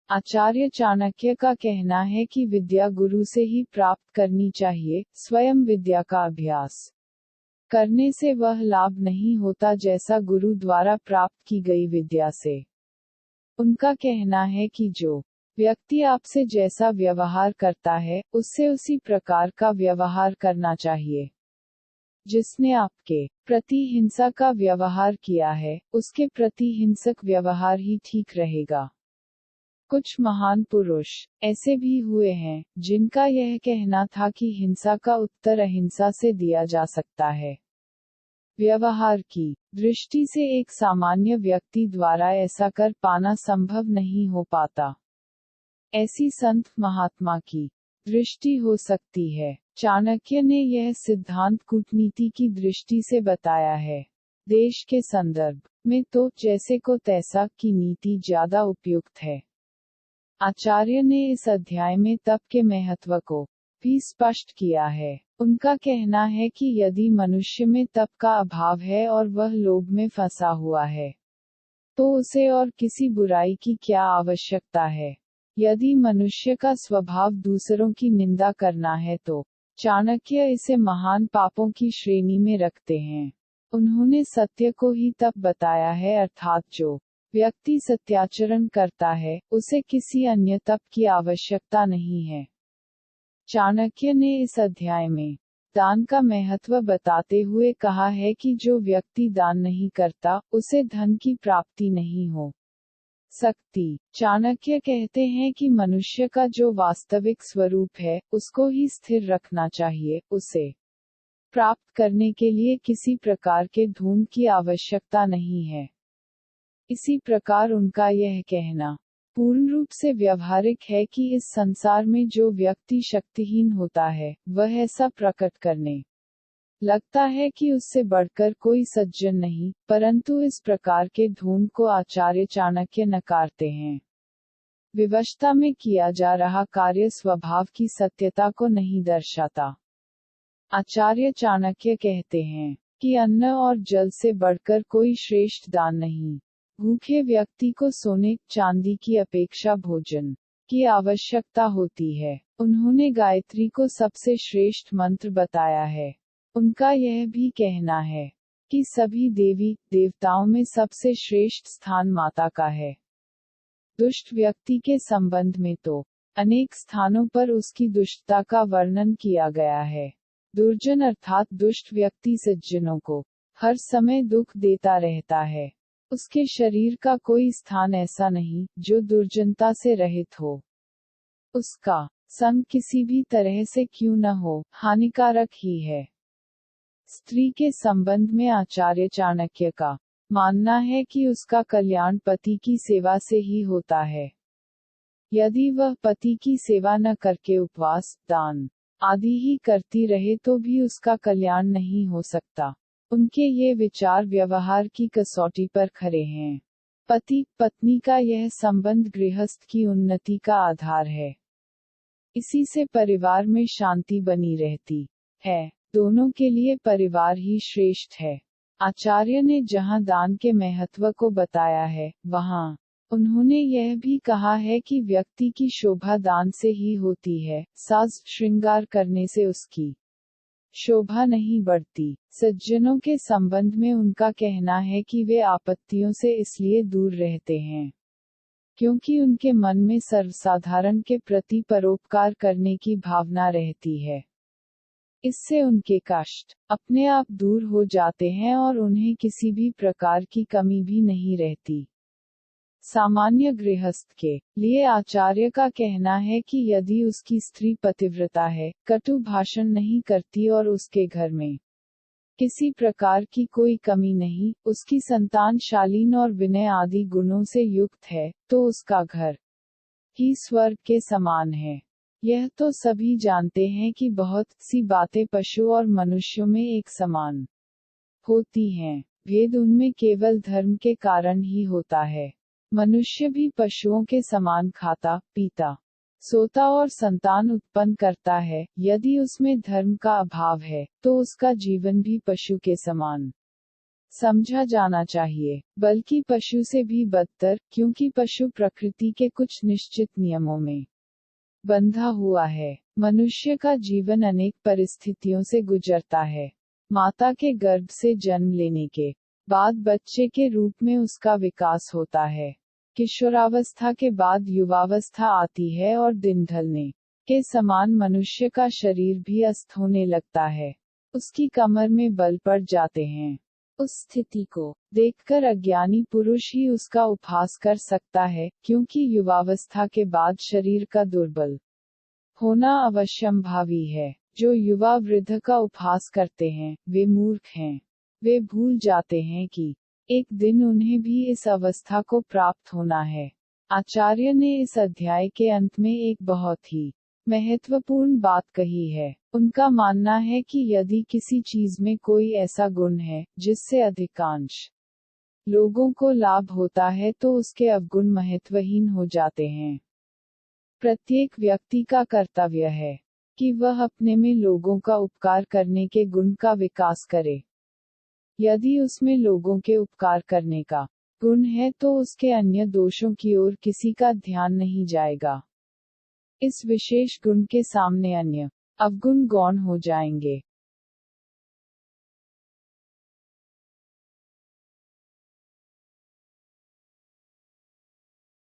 आचार्य चाणक्य का कहना है कि विद्या गुरु से ही प्राप्त करनी चाहिए, स्वयं विद्या का अभ्यास करने से वह लाभ नहीं होता जैसा गुरु द्वारा प्राप्त की गई विद्या से। उनका कहना है कि जो व्यक्ति आपसे जैसा व्यवहार करता है, उससे उसी प्रकार का व्यवहार करना चाहिए। जिसने आपके प्रति हिंसा का व्यवहार किया है, उसके प्रति हिंसक व्यवहार ही ठीक रहेगा। कुछ महान पुरुष ऐसे भी हुए हैं, जिनका यह कहना था कि हिंसा का उत्तर अहिंसा से दिया जा सकता है। व्यवहार की दृष्टि से एक सामान्य व्यक्ति द्वारा ऐसा कर पाना संभव नहीं हो पाता। ऐसी संत महात्मा की दृष्टि हो सकती है। चाणक्य ने यह सिद्धांत कूटनीति की दृष्टि से बताया है। देश के संदर्भ में तो जैसे को तैसा की नीति ज्यादा उपयुक्त है। आचार्य ने इस अध्याय में तप के महत्व को भी स्पष्ट किया है। उनका कहना है कि यदि मनुष्य में तप का अभाव है और वह लोभ में फंसा हुआ है, तो उसे और किसी बुराई की क्या आवश्यकता है। यदि मनुष्य का स्वभाव दूसरों की निंदा करना है तो चाणक्य इसे महान पापों की श्रेणी में रखते हैं। उन्होंने सत्य को ही तप बताया है, अर्थात जो व्यक्ति सत्याचरण करता है, उसे किसी अन्य तप की आवश्यकता नहीं है। चाणक्य ने इस अध्याय में दान का महत्व बताते हुए कहा है कि जो व्यक्ति दान नहीं करता, उसे धन की प्राप्ति नहीं हो सकती। चाणक्य कहते हैं कि मनुष्य का जो वास्तविक स्वरूप है, उसको ही स्थिर रखना चाहिए। उसे प्राप्त करने के लिए किसी प्रकार के धूम की आवश्यकता नहीं है। इसी प्रकार उनका यह कहना पूर्ण रूप से व्यवहारिक है कि इस संसार में जो व्यक्ति शक्तिहीन होता है, वह ऐसा प्रकट करने लगता है कि उससे बढ़कर कोई सज्जन नहीं, परंतु इस प्रकार के धूम को आचार्य चाणक्य नकारते हैं। विवशता में किया जा रहा कार्य स्वभाव की सत्यता को नहीं दर्शाता। आचार्य चाणक्य कहते हैं कि अन्न और जल से बढ़कर कोई श्रेष्ठ दान नहीं। भूखे व्यक्ति को सोने चांदी की अपेक्षा भोजन की आवश्यकता होती है। उन्होंने गायत्री को सबसे श्रेष्ठ मंत्र बताया है। उनका यह भी कहना है कि सभी देवी देवताओं में सबसे श्रेष्ठ स्थान माता का है। दुष्ट व्यक्ति के संबंध में तो अनेक स्थानों पर उसकी दुष्टता का वर्णन किया गया है। दुर्जन अर्थात दुष्ट व्यक्ति सज्जनों को हर समय दुख देता रहता है। उसके शरीर का कोई स्थान ऐसा नहीं जो दुर्जनता से रहित हो। उसका संग किसी भी तरह से क्यों न हो, हानिकारक ही है। स्त्री के संबंध में आचार्य चाणक्य का मानना है कि उसका कल्याण पति की सेवा से ही होता है। यदि वह पति की सेवा न करके उपवास, दान आदि ही करती रहे तो भी उसका कल्याण नहीं हो सकता। उनके ये विचार व्यवहार की कसौटी पर खरे हैं। पति पत्नी का यह संबंध गृहस्थ की उन्नति का आधार है। इसी से परिवार में शांति बनी रहती है। दोनों के लिए परिवार ही श्रेष्ठ है। आचार्य ने जहां दान के महत्व को बताया है, वहां उन्होंने यह भी कहा है कि व्यक्ति की शोभा दान से ही होती है। साज श्रृंगार करने से उसकी शोभा नहीं बढ़ती। सज्जनों के संबंध में उनका कहना है कि वे आपत्तियों से इसलिए दूर रहते हैं क्योंकि उनके मन में सर्वसाधारण के प्रति परोपकार करने की भावना रहती है। इससे उनके कष्ट अपने आप दूर हो जाते हैं और उन्हें किसी भी प्रकार की कमी भी नहीं रहती। सामान्य गृहस्थ के लिए आचार्य का कहना है कि यदि उसकी स्त्री पतिव्रता है, कटु भाषण नहीं करती और उसके घर में किसी प्रकार की कोई कमी नहीं, उसकी संतान शालीन और विनय आदि गुणों से युक्त है, तो उसका घर ही स्वर्ग के समान है। यह तो सभी जानते हैं कि बहुत सी बातें पशु और मनुष्यों में एक समान होती हैं। भेद उनमें केवल धर्म के कारण ही होता है। मनुष्य भी पशुओं के समान खाता, पीता, सोता और संतान उत्पन्न करता है। यदि उसमें धर्म का अभाव है, तो उसका जीवन भी पशु के समान समझा जाना चाहिए, बल्कि पशु से भी बदतर, क्योंकि पशु प्रकृति के कुछ निश्चित नियमों में बंधा हुआ है। मनुष्य का जीवन अनेक परिस्थितियों से गुजरता है। माता के गर्भ से जन्म लेने के बाद बच्चे के रूप में उसका विकास होता है। किशोरावस्था के बाद युवावस्था आती है और दिन ढलने के समान मनुष्य का शरीर भी अस्त होने लगता है। उसकी कमर में बल पड़ जाते हैं। उस स्थिति को देखकर अज्ञानी पुरुष ही उसका उपहास कर सकता है, क्योंकि युवावस्था के बाद शरीर का दुर्बल होना अवश्यंभावी है। जो युवा वृद्ध का उपहास करते हैं, वे मूर्ख हैं। वे भूल जाते हैं कि एक दिन उन्हें भी इस अवस्था को प्राप्त होना है। आचार्य ने इस अध्याय के अंत में एक बहुत ही महत्वपूर्ण बात कही है। उनका मानना है कि यदि किसी चीज में कोई ऐसा गुण है जिससे अधिकांश लोगों को लाभ होता है, तो उसके अवगुण महत्वहीन हो जाते हैं। प्रत्येक व्यक्ति का कर्तव्य है कि वह अपने में लोगों का उपकार करने के गुण का विकास करे। यदि उसमें लोगों के उपकार करने का गुण है, तो उसके अन्य दोषों की ओर किसी का ध्यान नहीं जाएगा। इस विशेष गुण के सामने अन्य अवगुण गौण हो जाएंगे।